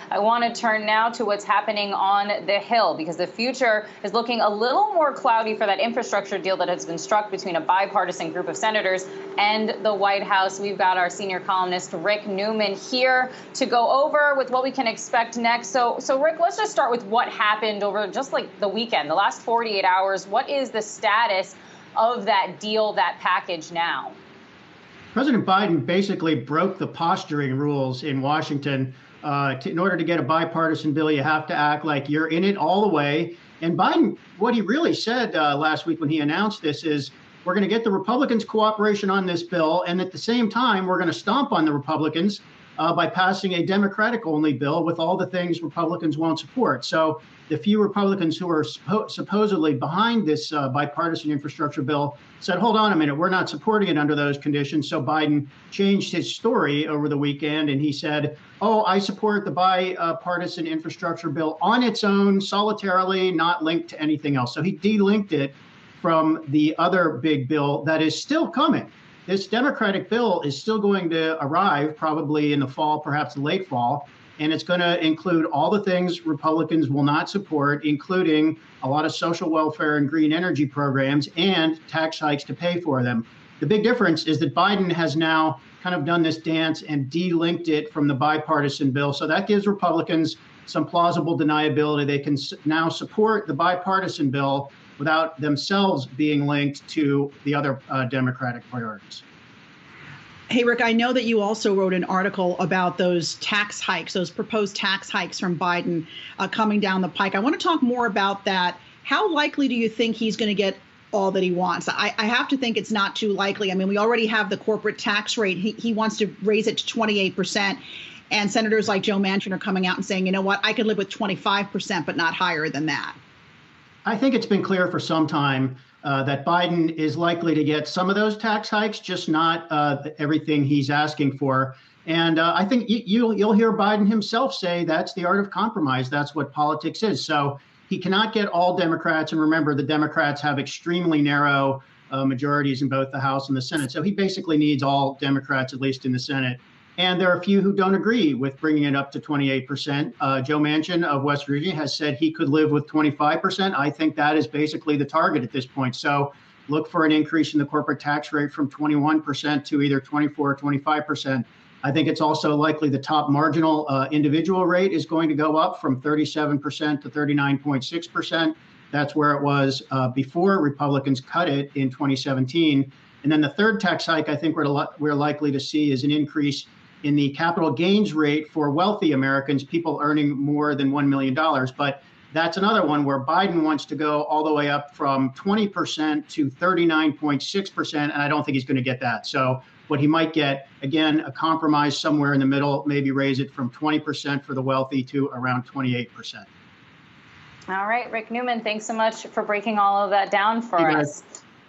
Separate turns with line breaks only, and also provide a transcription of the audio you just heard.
I want to turn now to what's happening on the Hill, because the future is looking a little more cloudy for that infrastructure deal that has been struck between a bipartisan group of senators and the White House. We've got our senior columnist, Rick Newman, here to go over with what we can expect next. So Rick, let's just start with what happened over just like the weekend, the last 48 hours. What is the status of that deal, that package now?
President Biden basically broke the posturing rules in Washington. In order to get a bipartisan bill, you have to act like you're in it all the way. And Biden, what he really said last week when he announced this is, we're going to get the Republicans' cooperation on this bill, and at the same time, we're going to stomp on the Republicans by passing a Democratic-only bill with all the things Republicans won't support. So the few Republicans who are supposedly behind this bipartisan infrastructure bill said, hold on a minute, we're not supporting it under those conditions. So Biden changed his story over the weekend, and he said, oh, I support the bipartisan infrastructure bill on its own, solitarily, not linked to anything else. So he de-linked it from the other big bill that is still coming. This Democratic bill is still going to arrive probably in the fall, perhaps late fall, and it's going to include all the things Republicans will not support, including a lot of social welfare and green energy programs and tax hikes to pay for them. The big difference is that Biden has now kind of done this dance and de-linked it from the bipartisan bill. So that gives Republicans some plausible deniability. They can now support the bipartisan bill without themselves being linked to the other Democratic priorities.
Hey, Rick, I know that you also wrote an article about those tax hikes, those proposed tax hikes from Biden coming down the pike. I want to talk more about that. How likely do you think he's going to get all that he wants? I have to think it's not too likely. I mean, we already have the corporate tax rate. He wants to raise it to 28%. And senators like Joe Manchin are coming out and saying, you know what, I could live with 25%, but not higher than that.
I think it's been clear for some time that Biden is likely to get some of those tax hikes, just not everything he's asking for. And I think you'll hear Biden himself say that's the art of compromise. That's what politics is. So he cannot get all Democrats. And remember, the Democrats have extremely narrow majorities in both the House and the Senate. So he basically needs all Democrats, at least in the Senate. And there are a few who don't agree with bringing it up to 28%. Joe Manchin of West Virginia has said he could live with 25%. I think that is basically the target at this point. So look for an increase in the corporate tax rate from 21% to either 24 or 25%. I think it's also likely the top marginal individual rate is going to go up from 37% to 39.6%. That's where it was before Republicans cut it in 2017. And then the third tax hike I think we're likely to see is an increase in the capital gains rate for wealthy Americans, people earning more than $1 million. But that's another one where Biden wants to go all the way up from 20% to 39.6%. And I don't think he's going to get that. So what he might get, again, a compromise somewhere in the middle, maybe raise it from 20% for the wealthy to around 28%.
All right, Rick Newman, thanks so much for breaking all of that down for us.